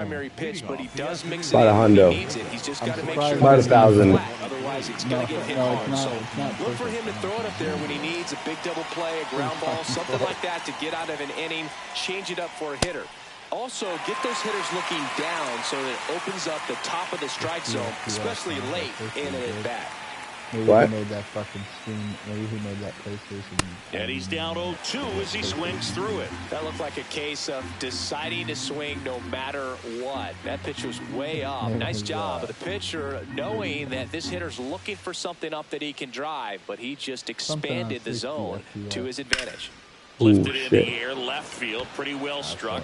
primary pitch, but he does mix it about in when he $100. needs it. He's just got to make sure about it's $1,000. flat. Otherwise, it's going to get hit hard. So look for him to throw it up there when he needs a big double play, a ground ball, something like that to get out of an inning, change it up for a hitter. Also, get those hitters looking down so that it opens up the top of the strike zone, especially late in an at-bat. Maybe he made that fucking screen. Maybe he made that PlayStation. And he's down 0-2 as he swings through it. That looked like a case of deciding to swing no matter what. That pitch was way off. Nice job of the pitcher knowing that this hitter's looking for something up that he can drive, but he just expanded the zone to his advantage. Lifted in the air, left field, pretty well struck.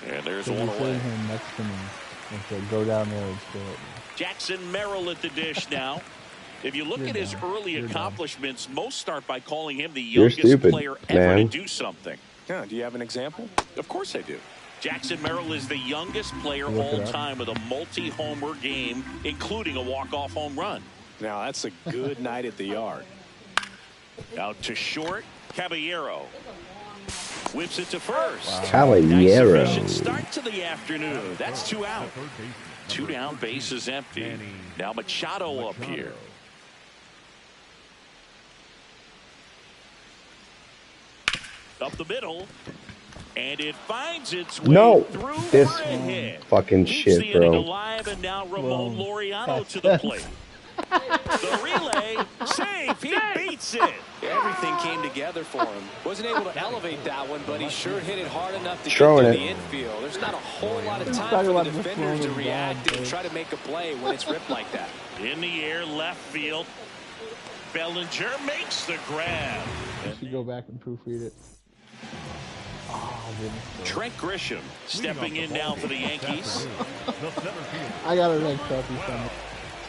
And there's one away. Go down there and steal it. Jackson Merrill at the dish now. If you look at his early accomplishments, most start by calling him the youngest player ever to do something. Yeah, do you have an example? Of course I do. Jackson Merrill is the youngest player all time with a multi-homer game, including a walk-off home run. Now, that's a good night at the yard. Out to short, Caballero. Whips it to first. Wow. Caballero. Nice efficient start to the afternoon. That's 2 out. 2 down, base is empty. Now Machado up here. Up the middle. And it finds its way through this for a hit. fucking shit, bro. Alive, and now Ramon Laureano to the plate. The relay, safe, he beats it. Everything came together for him. Wasn't able to elevate that one, but he sure hit it hard enough to get Throwing to it. the infield. There's not a whole lot of time for the defenders to react and try to make a play when it's ripped like that. In the air, left field. Bellinger makes the grab. You should go back and proofread it. Trent Grisham stepping in now for the Yankees. I got a red trophy from it.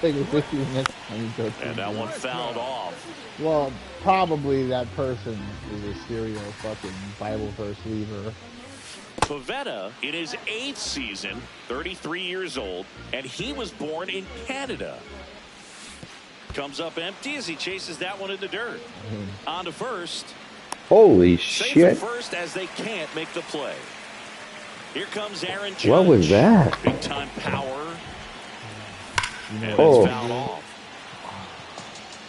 Take it with you next time you go and that one fouled off. Well, probably that person is a serial fucking Bible verse leaver. Pavetta in his 8th season, 33 years old, and he was born in Canada. Comes up empty as he chases that one in the dirt. On to first. Holy Safe shit. at first as they can't make the play. Here comes Aaron Judge. What was that? Big time power. And it's fouled off.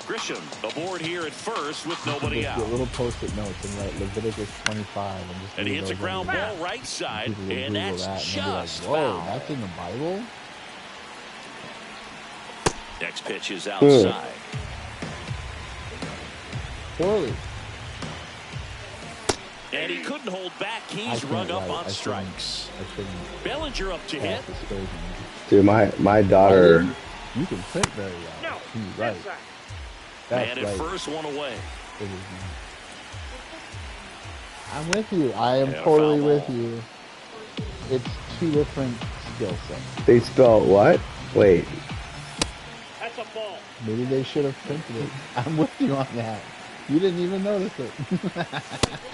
Grisham aboard here at first with nobody out. A little post-it notes and write Leviticus 25. And he hits a ground ball right side, and that's just foul. That's in the Bible? Next pitch is outside. Poorly. And he couldn't hold back. He's rung up on strikes. Bellinger up to hit. Dude, my daughter. You can print very well. No, right. And at first, one away. I'm with you. I am totally with you. It's 2 different skill sets. They spell what? Wait. That's a ball. Maybe they should have printed it. I'm with you on that. You didn't even notice it.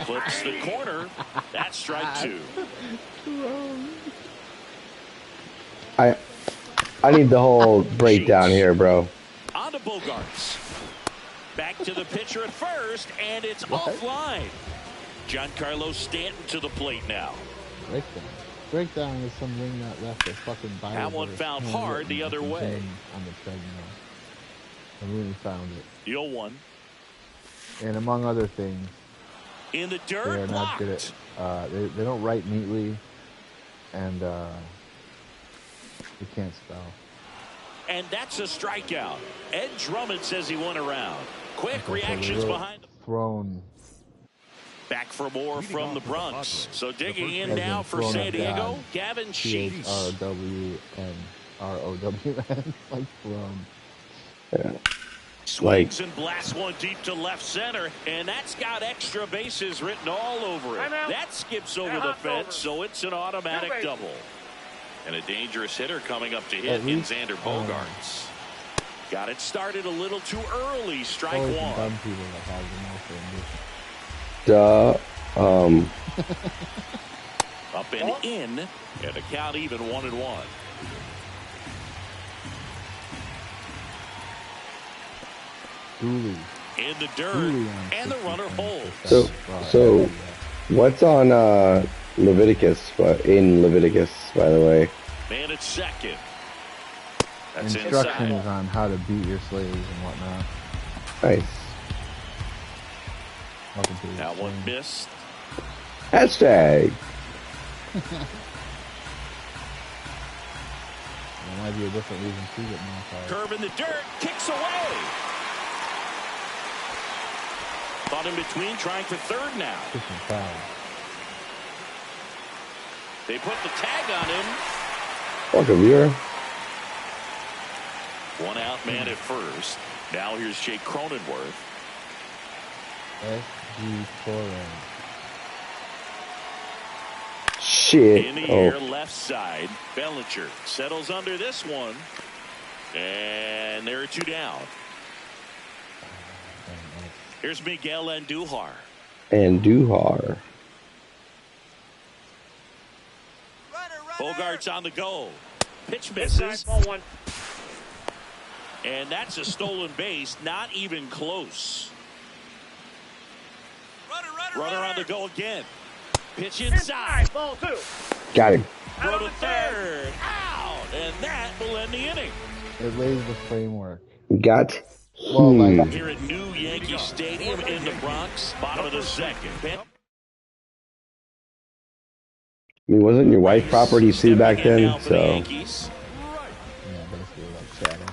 Clips the corner. That's strike 2. I need the whole breakdown here, bro. On to Bogarts. Back to the pitcher at first, and it's offline. Giancarlo Stanton to the plate now. Breakdown. Breakdown is some ring that left a fucking Bible. That one found hard the other way. On the treadmill. I really found it. 0-1. And among other things, in the dirt, they are not good at. They don't write neatly, and they can't spell. And that's a strikeout. Ed Drummond says he won a round. Quick reactions behind the throne. Back for more from the Bronx. So digging in now for San Diego, Gavin Sheets. R-O-W-N, like throne. Yeah. Swings and blasts one deep to left center, and that's got extra bases written all over it. That skips over the fence, so it's an automatic double. And a dangerous hitter coming up to hit in Xander Bogarts. Got it started a little too early. Strike 1. Dumb people that have the Up and in, and the count even 1-1. Dooley. In the dirt, and the runner holds. So what's on Leviticus, but in Leviticus, by the way. Man at second. That's instructions inside. on how to beat your slaves and whatnot. Nice. Nothing to That one explain. missed. Hashtag. There might be a different reason to get modified. Curve in the dirt, kicks away. Caught in between, trying for third now. Different foul. They put the tag on him. Fuck a viewer. One out man at first. Now here's Jake Cronenworth. SG Torres. Shit. In the Oh, air, left side. Bellinger settles under this one. And there are two down. Here's Miguel Andujar. and Duhar. Bogart's on the go. Pitch misses. And that's a stolen base. Not even close. Runner on the go again. Pitch inside. Ball two. Got him. Throw to third. Out. And that will end the inning. It lays the framework. Got Well, him. like- Here at New Yankee Stadium in the Bronx. Bottom of the second. I mean, wasn't your wife property too back then? So Yeah, basically like shadow.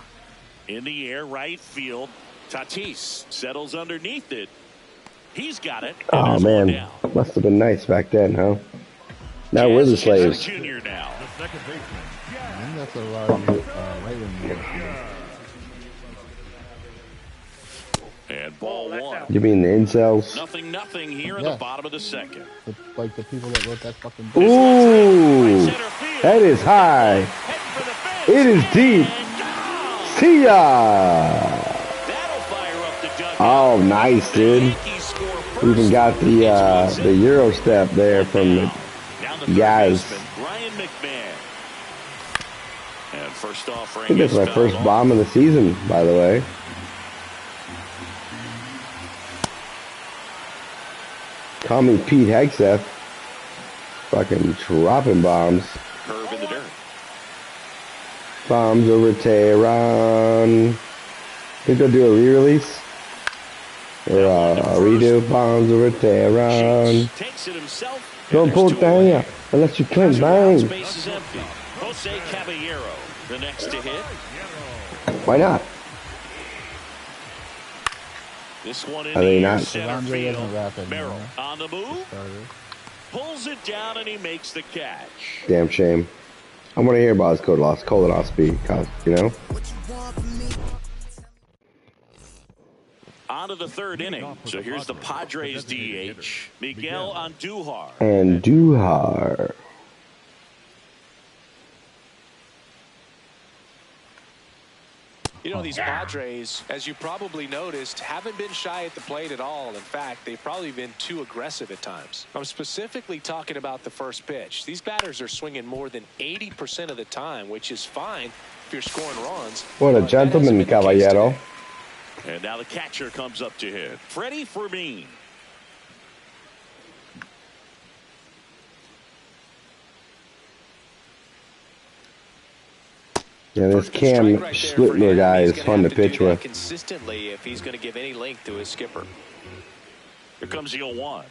In the air, right field. Tatis settles underneath it. He's got it. And oh there's one man, down. that must have been nice back then, huh? Now we're the slaves. Junior now. I think that's a large right wing. And ball one. You mean the incels? Nothing here in Yeah. the bottom of the second. Like the people that wrote that fucking. Ooh, Center field. that is high. Heading for the fence. It is deep. And gone. See ya. That'll fire up the dugout. Oh, nice, dude. Yankees score first. Even got the Euro step there from the Down the third guys. baseman, Brian McMahon. And first off, I think that's my first bomb of the season, by the way. Call me Pete Hegseth. Fucking dropping bombs. Curve in the dirt. Bombs over Tehran. Think they'll do a re-release? Or a redo? Bombs over Tehran. Sheets takes it himself. Don't and pull there's two away. down unless you claim Two outs, bang. base is empty. Jose Caballero, the next to hit. Why not? This one in Are they the air, not? center Andre field. doesn't wrap it Merrill anymore. on the move, Starter. pulls it down, and he makes the catch. Damn shame. I want to hear about his colonoscopy, you know? On to the third inning. So here's the Padres DH, Miguel Andujar. And Duhar. You know, these Padres, as you probably noticed, haven't been shy at the plate at all. In fact, they've probably been too aggressive at times. I'm specifically talking about the first pitch. These batters are swinging more than 80% of the time, which is fine if you're scoring runs. What a But that hasn't gentleman, been the case caballero. today. And now the catcher comes up to hit. Freddie Fermin. Yeah, this First Cam strike right there for Schlittler him. guy He's is gonna fun to have do pitch that with. consistently if he's going to give any length to his skipper. Here comes the 0-1.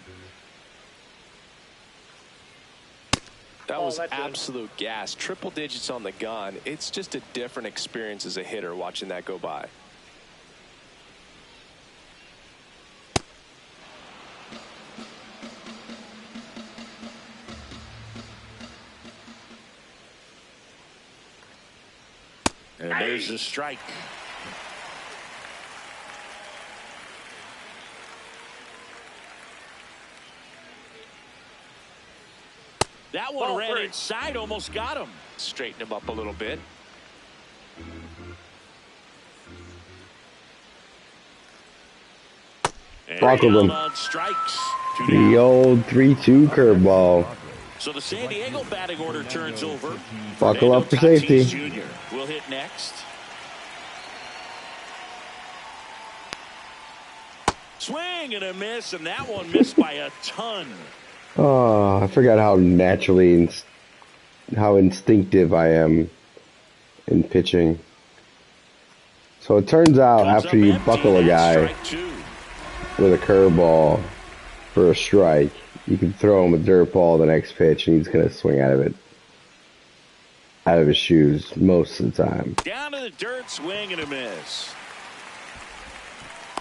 That was absolute gas. Triple digits on the gun. It's just a different experience as a hitter watching that go by. And there's the strike. That one ran inside, almost got him. Straighten him up a little bit. And Buckled him. down on strikes. Two The down. old 3-2 curveball. So the San Diego batting order turns over. Buckle up for Fernando Tatis safety. Jr. will hit next. Swing and a miss, and that one missed by a ton. Oh, I forgot how how instinctive I am in pitching. So it turns out after you buckle a guy with a curveball for a strike, you can throw him a dirt ball the next pitch and he's going to swing out of his shoes most of the time. Down to the dirt, swing and a miss.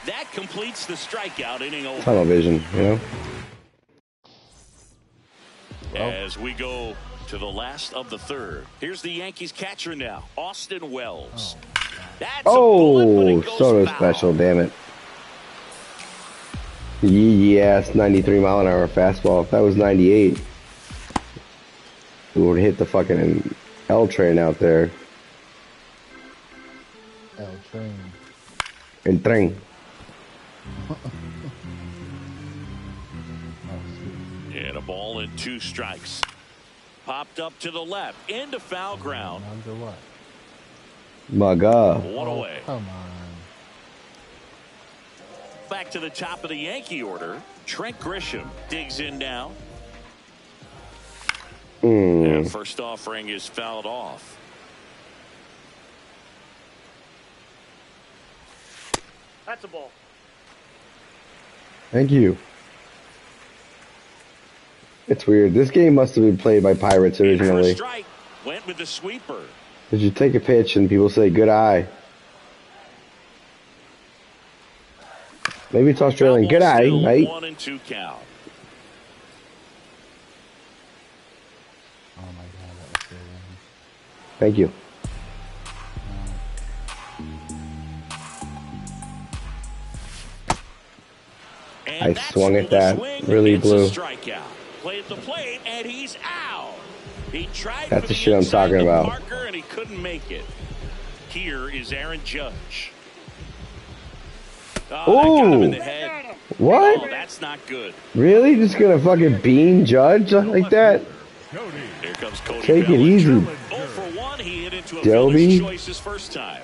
That completes the strikeout inning over. Tunnel vision, you know? As we go to the last of the third. Here's the Yankees catcher now, Austin Wells. That's a bullet, but it goes Soto foul. special, damn it. Yes, 93 mile an hour fastball. If that was 98, it would hit the fucking L train out there. L train. El tren. And a ball and 2 strikes. Popped up to the left, into foul ground. Under what? My God. 1 away. Come on. Back to the top of the Yankee order. Trent Grisham digs in now. And first offering is fouled off. That's a ball. Thank you. It's weird. This game must have been played by Pirates originally. Strike. Went with the sweeper. Did you take a pitch and people say good eye? Maybe it's Australian. Good eye, mate. 1-2 count. Oh my God, that was so wrong. Thank you. And I swung at that. swing. Really It's blew. a strikeout. Play at the plate, and he's out. He tried That's for the shit I'm inside talking the about. marker, and he couldn't make it. Here is Aaron Judge. Oh, that got him in the head. What? Oh, that's not good. Really? Just gonna fucking bean Judge like that? Here comes Cody Take it Bellinger. easy. 0 for 1. He hit into a Delby. fielder's choice his first time.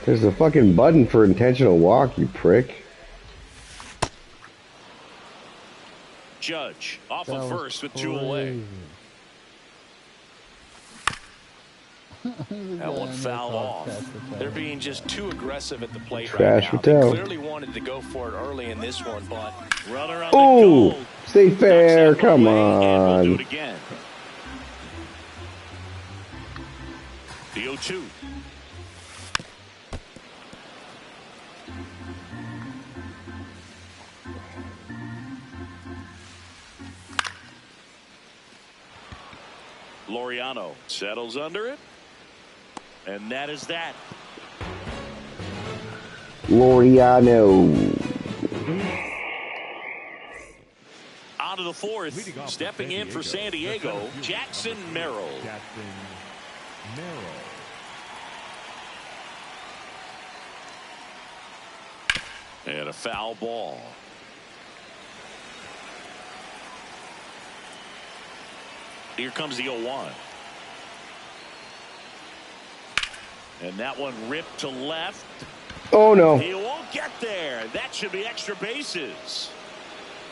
There's a fucking button for intentional walk, you prick. Judge off That of was first with 2 away. That one fouled off. They're being just too aggressive at the plate Trash right now. Patel. They clearly wanted to go for it early in this one, but Runner on the Oh, goal. stay fair. Knocks that Come away, and we'll do on. it again. The 0-2. Laureano settles under it. And that is that. Laureano. Out of the fourth, stepping in for San Diego, Jackson Merrill. And a foul ball. Here comes the 0-1. And that one ripped to left. Oh no. He won't get there. That should be extra bases.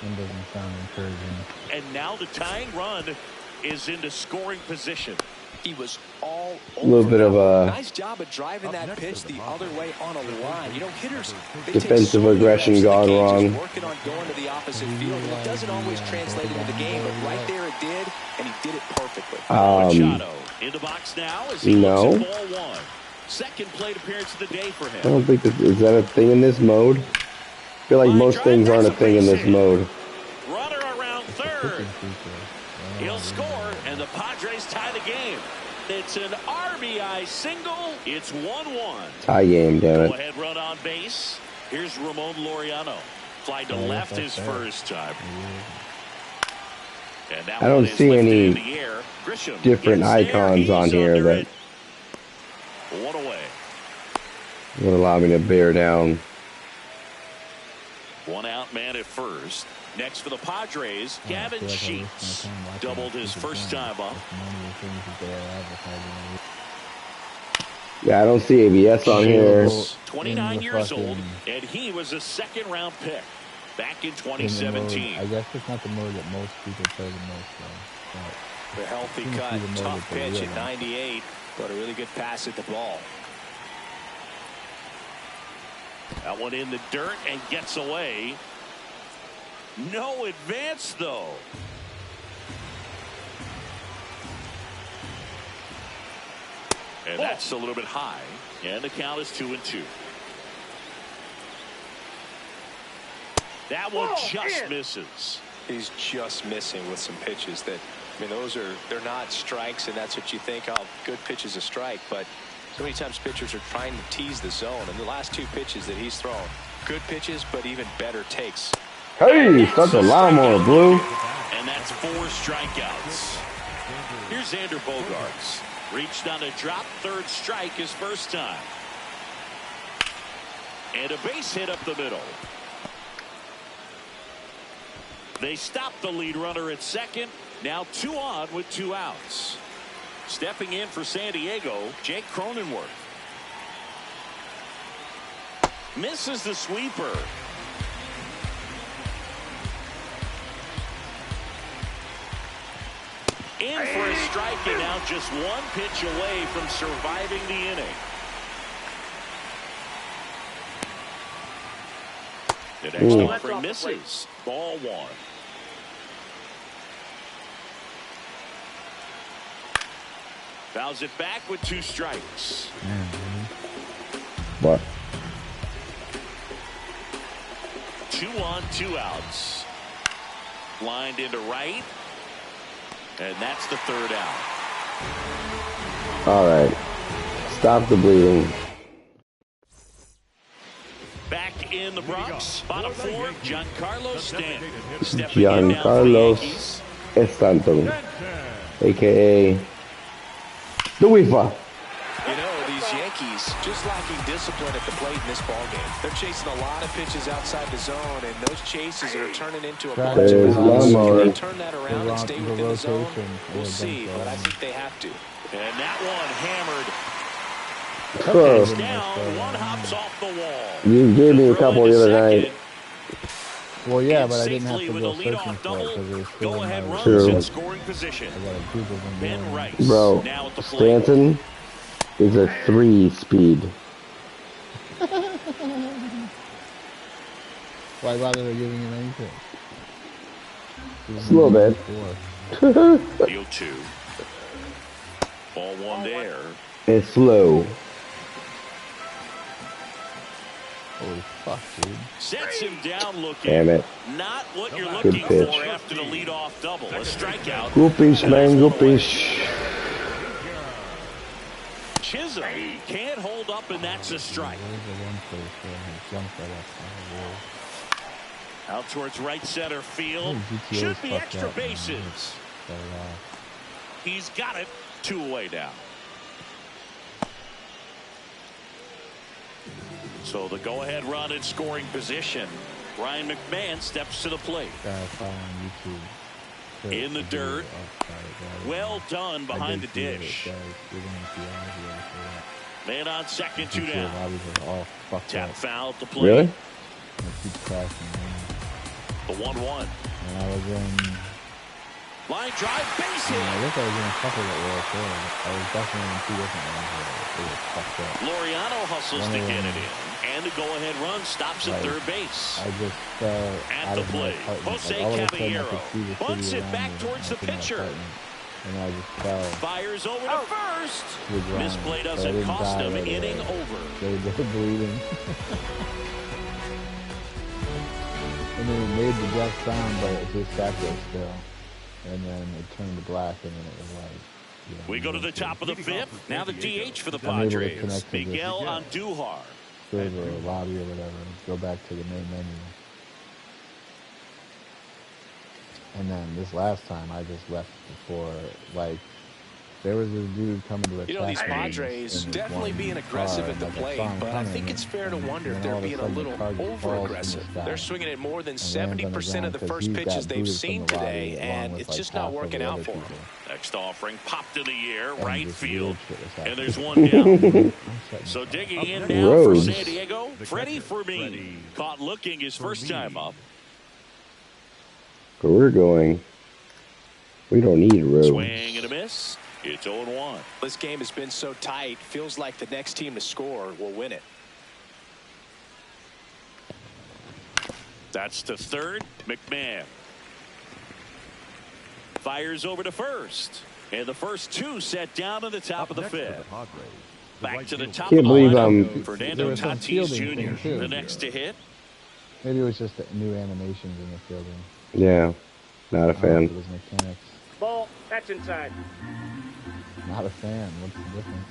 That doesn't sound encouraging. And now the tying run is into scoring position. he was all over. A little bit of a nice job of driving that pitch the other way on a line. You know, hitters defensive aggression gone wrong. Working on going to the opposite field, and it doesn't always translate into the game, but right there it did, and he did it perfectly. Machado in the box now as he no. looks at ball one. Second plate appearance of the day for him. I don't think is that a thing in this mode? I feel like most things aren't a thing in this mode. Runner around third. He'll score, and the Padres tie the game. It's an RBI single. It's 1-1. Tie game, damn it. Go ahead, run on base. Here's Ramon Laureano. Fly to left his first time. And that I don't one is see lifted any in the air. Grisham different gets there. icons He's on here under that it. One away. would allow me to bear down. One out man at first. Next for the Padres, Gavin Sheets doubled his first time up. Yeah, I don't see ABS on here. 29 years old, and he was a second-round pick. back in 2017. I guess it's not the mode that most people play the most, though. The healthy cut, tough pitch at 98, but a really good pass at the ball. That one in the dirt and gets away. No advance, though. And that's a little bit high. And the count is 2-2. That one just misses. He's just missing with some pitches that, I mean, they're not strikes, and that's what you think, oh, good pitch is a strike. But so many times pitchers are trying to tease the zone, and the last two pitches that he's thrown, good pitches, but even better takes. Hey, such a lawnmower, Blue. And that's 4 strikeouts. Here's Xander Bogaerts. Reached on a drop, third strike his first time. And a base hit up the middle. They stop the lead runner at second. Now 2 on with 2 outs. Stepping in for San Diego, Jake Cronenworth. Misses the sweeper. In for a strike, and now just 1 pitch away from surviving the inning. The next offering misses. Ball 1. Fouls it back with 2 strikes. What? 2 on, 2 outs. Lined into right. And that's the 3rd out. All right. Stop the bleeding. Back in the Bronx, bottom 4, Giancarlo Stanton. Giancarlo Stanton, a.k.a. the Weefa. You know, these Yankees just lacking discipline at the plate in this ballgame. They're chasing a lot of pitches outside the zone, and those chases are turning into a bunch of runs. Can they turn that around and stay within the zone? We'll see, but I think they have to. And that one hammered. Oh. Down, 1 hops off the wall. You gave me a couple the other night. Well, yeah, but I didn't have to go searching for it because it was still in my True. Scoring position. I got a group of them. Ben Rice. Bro, Now at the plate. Stanton is a 3-speed. Why bother giving him anything? Just a little bit. Deal 2. Ball 1 there. It's slow. Holy fuck, dude. Sets him down looking. Damn it. Not what you're Good looking pitch. for after the leadoff double. A strikeout. Goopish, man, goopish. Chisholm can't hold up, and that's a strike. Out towards right center field. Should be extra bases. He's got it. 2 away now. So the go-ahead run in scoring position. Ryan McMahon steps to the plate. In the dirt. Well done behind the dish. Man on second, 2 down. Tap foul at the plate. Really? The 1-1. Line drive, base hit. I guess I was in a couple that were okay. I was definitely in 2 different ones where it was fucked up. Loriano hustles to get it in. And the go-ahead run stops at third base. I just fell at out the of my plate. apartment. Jose Like, all of a sudden I Caballero could see the bunts city it around back me, towards the like, in my pitcher. apartment. And I just fell Fires over to first. to the ground. Misplay But I doesn't didn't cost die him. right Inning away. over. They were bleeding. And then it made the death sound, but it just sat there still. And then it turned to black, and then it was like... You know, We go to the top of the 5th. Now the DH for the I'm able to Padres. connect to this Miguel Andujar. server or lobby or whatever, and go back to the main menu. And then this last time, I just left before, like, there was this dude coming to attack me. You know, these Padres definitely being aggressive at the plate, but I think it's fair to wonder if they're being a little over-aggressive. They're swinging at more than 70% of the first pitches they've seen today, and it's just not working out for them. Next offering popped in the air, right field, and there's one down. So digging in now for San Diego, Freddie Fermin. Caught looking his first time up. Where we're going, we don't need roads. Swing and a miss. It's 0-1. This game has been so tight. Feels like the next team to score will win it. That's to third. McMahon fires over to first. And the first two set down to the top of the fifth. Back to the top Can't of the believe lineup. Fernando there was some Tatis fielding Jr. too. The next to hit. Maybe it was just the new animations in the fielding. Yeah, not a I don't know if fan. it was mechanics. Ball. That's inside. Not a fan. What's the difference?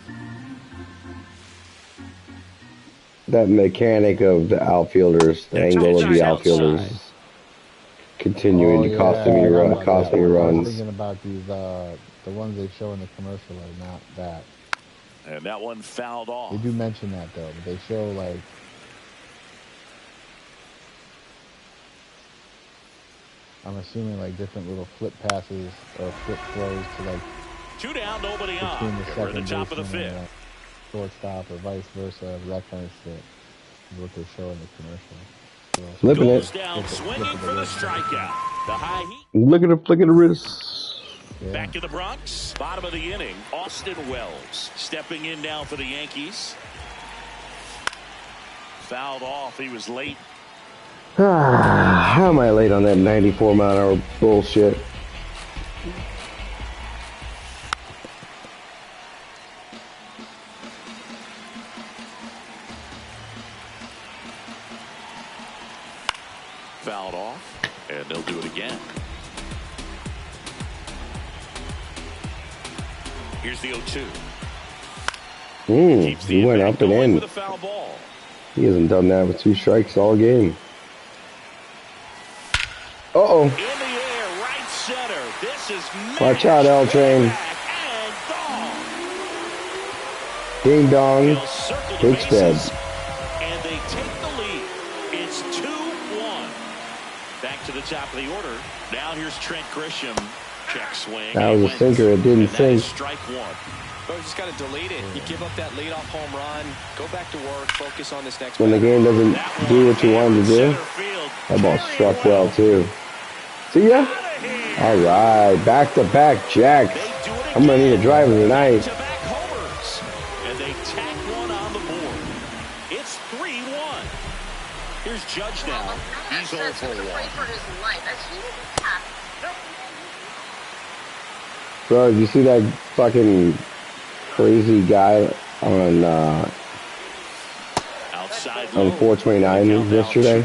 That mechanic of the outfielders, the angle of the outfielders, continuing to cost me runs. I was thinking about these, the ones they show in the commercial are not that. And that one fouled off. They do mention that though. But they show like. I'm assuming like different little flip passes or flip throws to like. 2 down, nobody Between on. the We're at the second top of the baseman fifth. and shortstop or vice versa, that kind of shit is what they show in the commercial. So, Flipping Goes it. down, swinging for the strikeout. The high heat. Look at the flick of the wrist. yeah. Back in the Bronx, bottom of the inning, Austin Wells stepping in now for the Yankees. Fouled off. He was late. How am I late on that 94-mile-an-hour bullshit? Fouled off, and they'll do it again. Here's the 0-2. Keeps the He went inning up and going in. with a foul ball. He hasn't done that with 2 strikes all game. Uh-oh. In the air, right center. This is Watch out, L Train. Ding dong. He'll circle the Takes bed. bases, and they take the lead. It's 2-1. Back to the top of the order. Now here's Trent Grisham. Check swing. That was a sinker. It didn't And that is sink. strike one. But you just got to delete it. You give up that leadoff home run. Go back to work. Focus on this next When the batter. game doesn't That do one what you wanted to do, center field. that ball struck well too. See ya. All right, back-to-back jacks. They do it I'm gonna need a again. driver tonight. Back-to-back homers. And they tack one on the board. It's 3-1. Here's Judge now. He's 0 for 1. Bro, did you see that fucking crazy guy on Outside on 429 yesterday?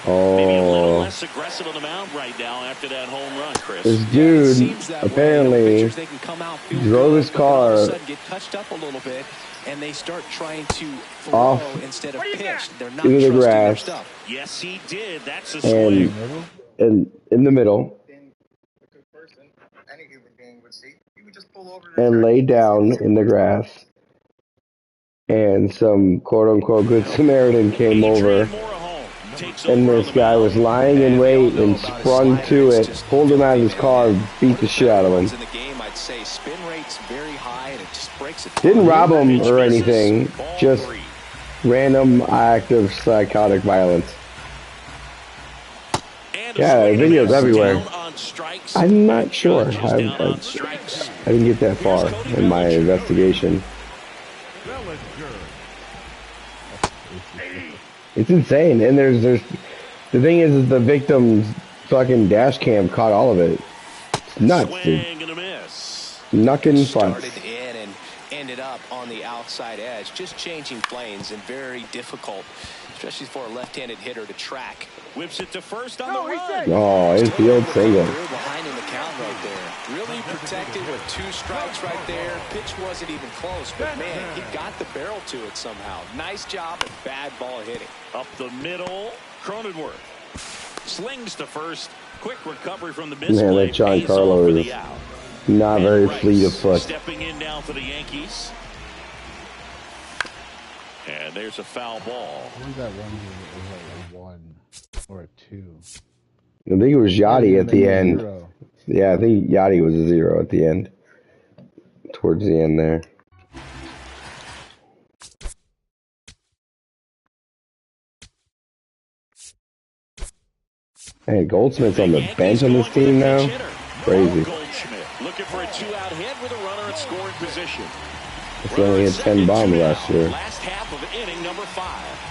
Maybe a little Oh, less aggressive on the mound right now after that home run, Chris. this It dude seems that way. apparently Pitchers, they can come out, feel drove good, his but then all of a car sudden get touched up a little bit, and they start trying to throw off instead of pitch. They're not into the trusting their grass stuff. Yes, he did. That's a and swing. in the middle and laid down in the grass. And some quote-unquote good Samaritan came over, and this guy was lying in wait and sprung to it, pulled him out of his car, and beat the shit out of him. In the game, I'd say spin rate's very high, and it just breaks it. Didn't rob him or anything, just random act of psychotic violence. Yeah, videos everywhere. I'm not sure. I didn't get that far in my investigation. It's insane, and there's the thing is the victim's fucking dash cam caught all of it. It's nuts, dude. Knuckin' Started butts. in and ended up on the outside edge, just changing planes, and very difficult, especially for a left-handed hitter to track. Whips it to first on the run. Oh, infield single. They're behind in the count right there. Really protected with 2 strikes right there. Pitch wasn't even close, but man, he got the barrel to it somehow. Nice job at bad ball hitting. Up the middle, Cronenworth slings to first. Quick recovery from the Man, misplay. that Giancarlo Pays off for is the out. not And very Rice fleet of foot. stepping in now for the Yankees. And there's a foul ball. What was that one? It was like a 1 or a 2. I think it was Yachty at the Maybe a end. 0. Yeah, I think Yachty was a 0 at the end. Towards the end there. Hey, Goldsmith's on the bench on this team now? Crazy. Looking for a 2-out hit with a runner in scoring position. He only hit 10 bombs last year. Last half of inning number 5.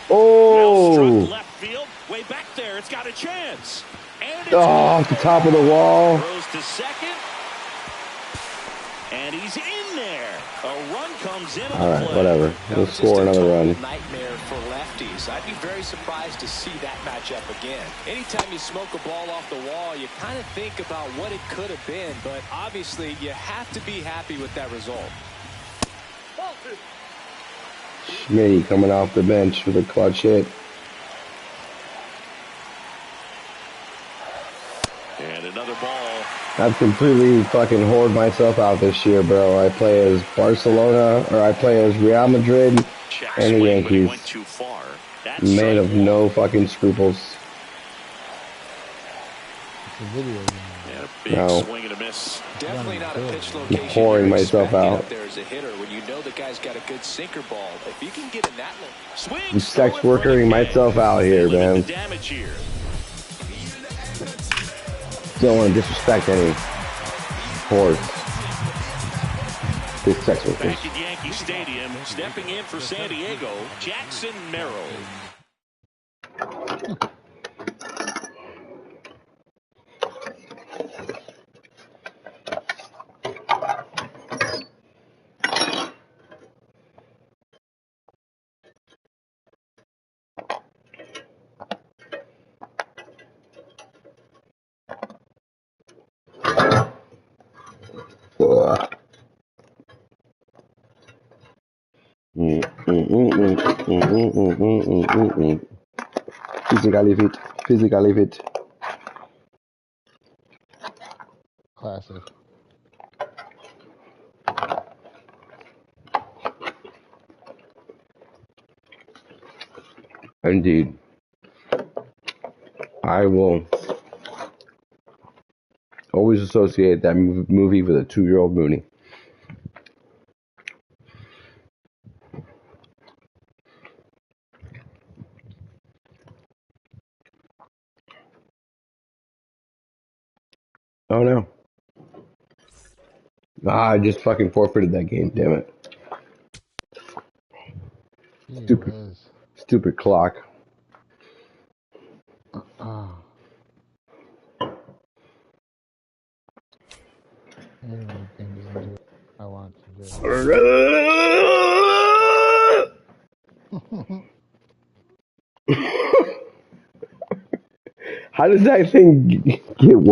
Oh! Left field, way back there. It's got a chance. Oh, off the top of the wall. Throws to second. And he's in there. A run comes in. All right, whatever. We'll score another run. Nightmare for lefties. I'd be very surprised to see that matchup again. Anytime you smoke a ball off the wall, you kind of think about what it could have been, but obviously you have to be happy with that result. Schmitty coming off the bench for the clutch hit. And another ball. I've completely fucking whored myself out this year, bro. I play as Barcelona, or I play as Real Madrid and the Yankees. Man of no fucking scruples. It's a video game. Yeah, big swing and a miss. Definitely not a pitch location. I'm whoring myself out. There as a hitter when you know the guy's got a good sinker ball. If you can get in that one, I'm sex workering myself out here, man. Don't want to disrespect any horse. Big sex workers. Back at Yankee Stadium, stepping in for San Diego, Jackson Merrill. Physically fit. Classic. Indeed. I will always associate that movie with a 2-year-old Mooney. Oh no. I just fucking forfeited that game, damn it. Stupid clock. I want to do. How does that thing get